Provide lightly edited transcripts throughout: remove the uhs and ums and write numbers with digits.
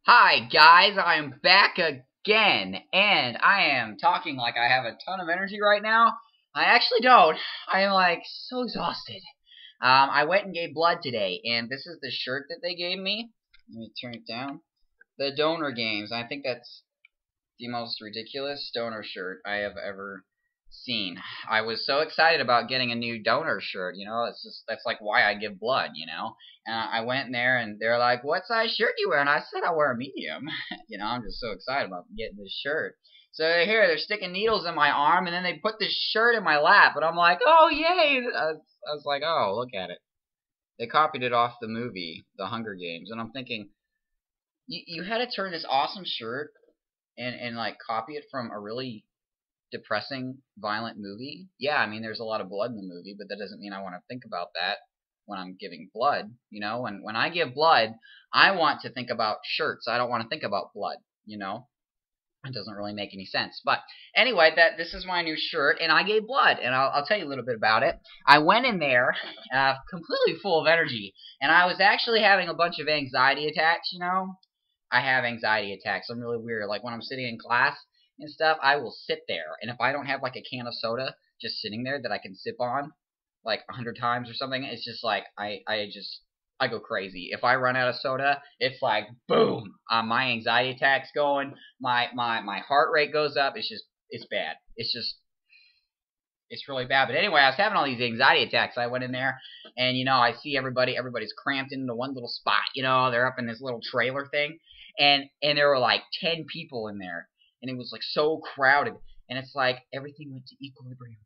Hi guys, I am back again, and I am talking like I have a ton of energy right now. I actually don't. I am like so exhausted. I went and gave blood today, and this is the shirt that they gave me. Let me turn it down. The donor games. I think that's the most ridiculous donor shirt I have ever seen. I was so excited about getting a new donor shirt, that's like why I give blood. I went in there and they're like, "What size shirt do you wear?" And I said I wear a medium. I'm just so excited about getting this shirt. So they're sticking needles in my arm, and then they put this shirt in my lap, and I'm like, "Oh yay!" I was like, "Oh, look at it." They copied it off the movie, The Hunger Games, and I'm thinking, you had to turn this awesome shirt and like copy it from a really depressing, violent movie. Yeah, I mean, there's a lot of blood in the movie, but that doesn't mean I want to think about that when I'm giving blood. When I give blood, I want to think about shirts. I don't want to think about blood. It doesn't really make any sense. But anyway, this is my new shirt, and I gave blood, and I'll tell you a little bit about it. I went in there completely full of energy, and I was actually having a bunch of anxiety attacks. I have anxiety attacks. I'm really weird. Like when I'm sitting in class and stuff, I will sit there, and if I don't have like a can of soda just sitting there that I can sip on like 100 times or something, it's just like I go crazy. If I run out of soda, it's like boom, my anxiety attack's going, my heart rate goes up. It's bad. It's really bad. But anyway, I was having all these anxiety attacks. I went in there, and I see everybody's cramped into one little spot. They're up in this little trailer thing, and there were like 10 people in there, and it was like so crowded, and it's like everything went to equilibrium.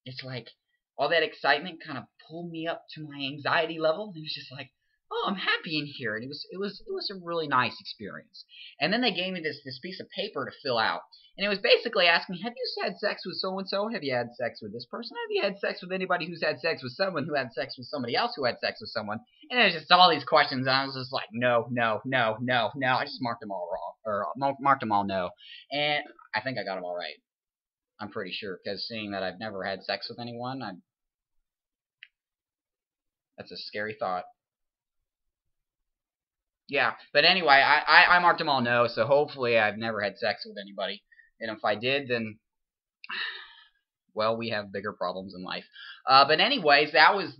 It's like all that excitement kind of pulled me up to my anxiety level, and it was just like, oh, I'm happy in here, and it was a really nice experience. And then they gave me this piece of paper to fill out, and it was basically asking me, have you had sex with so and so? Have you had sex with this person? Have you had sex with anybody who's had sex with someone who had sex with somebody else who had sex with someone? And it was just all these questions, and I was just like, no, no, no, no, no. I just marked them all wrong, or marked them all no, and I think I got them all right. I'm pretty sure, because seeing that I've never had sex with anyone, that's a scary thought. Yeah, but anyway, I marked them all no, so hopefully I've never had sex with anybody. And if I did, then, well, we have bigger problems in life. But anyways, that was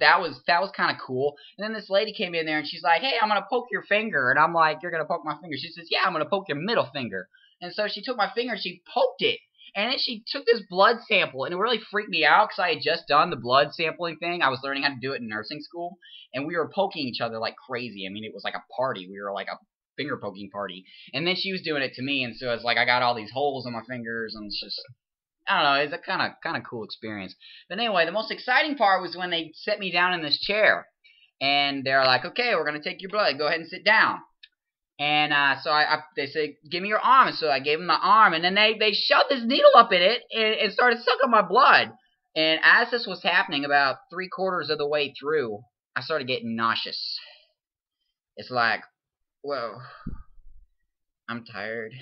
kind of cool. And then this lady came in there, and she's like, "Hey, I'm gonna poke your finger." And I'm like, "You're gonna poke my finger?" She says, "Yeah, I'm gonna poke your middle finger." And so she took my finger, and she poked it. And then she took this blood sample, and it really freaked me out because I had just done the blood sampling thing. I was learning how to do it in nursing school, and we were poking each other like crazy. I mean, it was like a party. We were like a finger poking party. And then she was doing it to me, and so it's like I got all these holes on my fingers, and it's just, I don't know, it's a kind of cool experience. But anyway, the most exciting part was when they set me down in this chair, and they're like, "Okay, we're gonna take your blood. Go ahead and sit down." And so they said, "Give me your arm." And so I gave them my arm, and then they shoved this needle up in it and started sucking my blood. And as this was happening, about 3/4 of the way through, I started getting nauseous. It's like, whoa, I'm tired,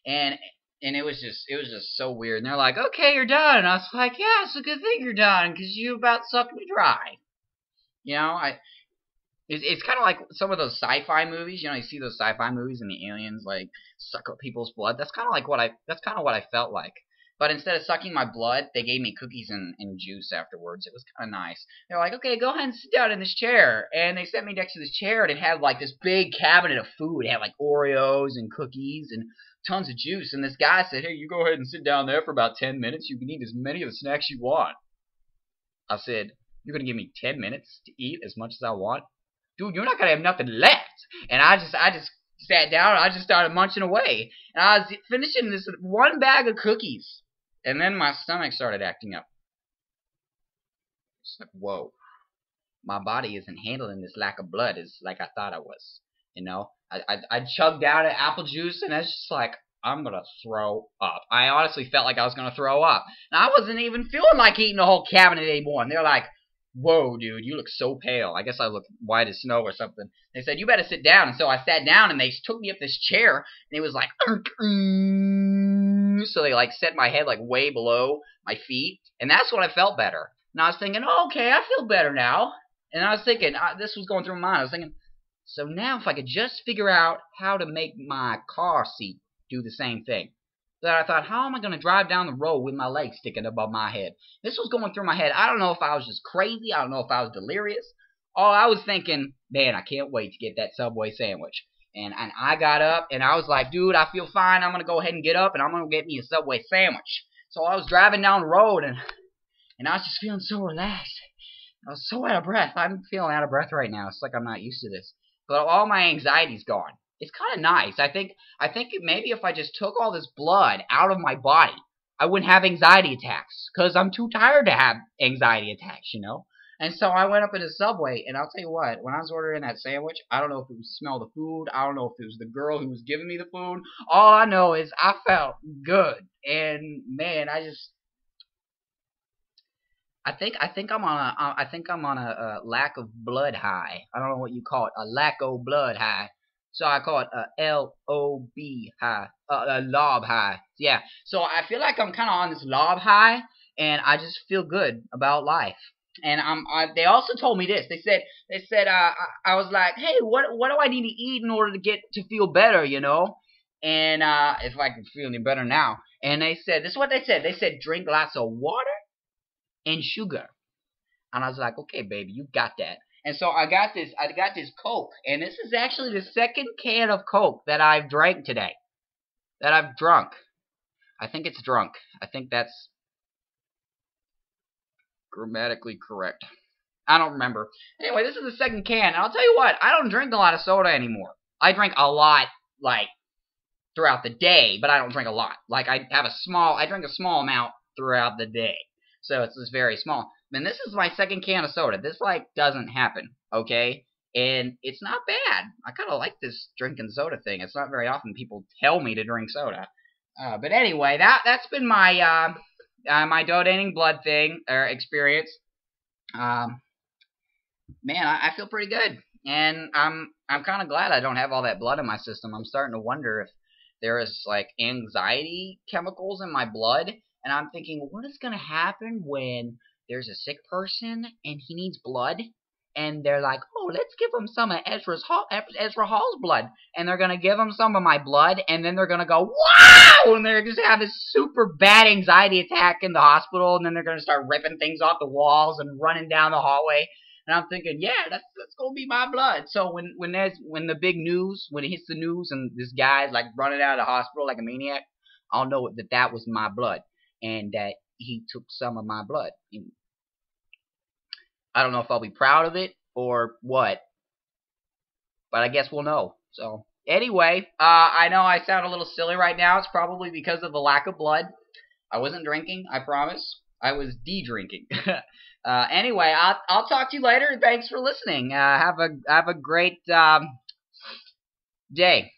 and it was just so weird. And they're like, "Okay, you're done." And I was like, "Yeah, it's a good thing you're done, because you about sucked me dry." It's kind of like some of those sci-fi movies. You see those sci-fi movies and the aliens like suck up people's blood. That's kind of what I felt like. But instead of sucking my blood, they gave me cookies and juice afterwards. It was kind of nice. They're like, "Okay, go ahead and sit down in this chair." And they set me next to this chair, and it had like this big cabinet of food. It had like Oreos and cookies and tons of juice. And this guy said, "Hey, you go ahead and sit down there for about 10 minutes. You can eat as many of the snacks you want." I said, "You're going to give me 10 minutes to eat as much as I want? Dude, you're not gonna have nothing left." And I just sat down, and I just started munching away, and I was finishing this one bag of cookies, and then my stomach started acting up. It's like, whoa, my body isn't handling this lack of blood as like I thought I was. I chugged down an apple juice, and I was just like, I'm gonna throw up. I honestly felt like I was gonna throw up, and I wasn't even feeling like eating the whole cabinet anymore. And they're like, "Whoa, dude, you look so pale." I guess I look white as snow or something. They said, "You better sit down." And so I sat down, and they took me up this chair, and it was like, so they like set my head like way below my feet, and that's when I felt better. And I was thinking, "Oh, okay, I feel better now." And I was thinking, this was going through my mind. I was thinking, So now if I could just figure out how to make my car seat do the same thing. So I thought, how am I going to drive down the road with my legs sticking above my head? This was going through my head. I don't know if I was just crazy. I don't know if I was delirious. All I was thinking, man, I can't wait to get that Subway sandwich. And I got up, and I was like, dude, I feel fine. I'm going to go ahead and get up, and I'm going to get me a Subway sandwich. So I was driving down the road, and I was just feeling so relaxed. I was so out of breath. I'm feeling out of breath right now. It's like I'm not used to this. But all my anxiety's gone. It's kind of nice. I think maybe if I just took all this blood out of my body, I wouldn't have anxiety attacks. Because I'm too tired to have anxiety attacks, you know? And so I went up in a Subway, and I'll tell you what, when I was ordering that sandwich, I don't know if it was the smell of the food. I don't know if it was the girl who was giving me the food. All I know is I felt good. And, man, I think I'm on a lack of blood high. I don't know what you call it, a lack of blood high. So I call it a LOB high, a LOB high. Yeah. So I feel like I'm kind of on this LOB high, and I just feel good about life. And they also told me this. They said I was like, hey, what do I need to eat in order to feel better, you know? And if I can feel any better now. And they said, this is what they said. They said drink lots of water and sugar. And I was like, okay, baby, you got that. And so I got this Coke, and this is actually the second can of Coke that I've drank today. That I've drunk. I think it's drunk. I think that's grammatically correct. I don't remember. Anyway, this is the second can, and I'll tell you what, I don't drink a lot of soda anymore. I drink a lot, like, throughout the day, but I don't drink a lot. Like, I drink a small amount throughout the day. So it's just very small. And this is my second can of soda. This, like, doesn't happen, okay? And it's not bad. I kind of like this drinking soda thing. It's not very often people tell me to drink soda. But anyway, that's been my, my donating blood thing, or experience. Man, I feel pretty good. And I'm kind of glad I don't have all that blood in my system. I'm starting to wonder if there is, like, anxiety chemicals in my blood. And I'm thinking, what is going to happen when there's a sick person and he needs blood? And they're like, oh, let's give him some of Ezra Hall's blood. And they're going to give him some of my blood. And then they're going to go, wow! And they're just have this super bad anxiety attack in the hospital. And then they're going to start ripping things off the walls and running down the hallway. And I'm thinking, yeah, that's going to be my blood. So when the big news, when it hits the news and this guy's like running out of the hospital like a maniac, I'll know that was my blood. And that he took some of my blood. I don't know if I'll be proud of it or what, but I guess we'll know. So anyway, I know I sound a little silly right now. It's probably because of the lack of blood. I wasn't drinking, I promise. I was de-drinking. Anyway, I'll talk to you later. Thanks for listening. Have a great day.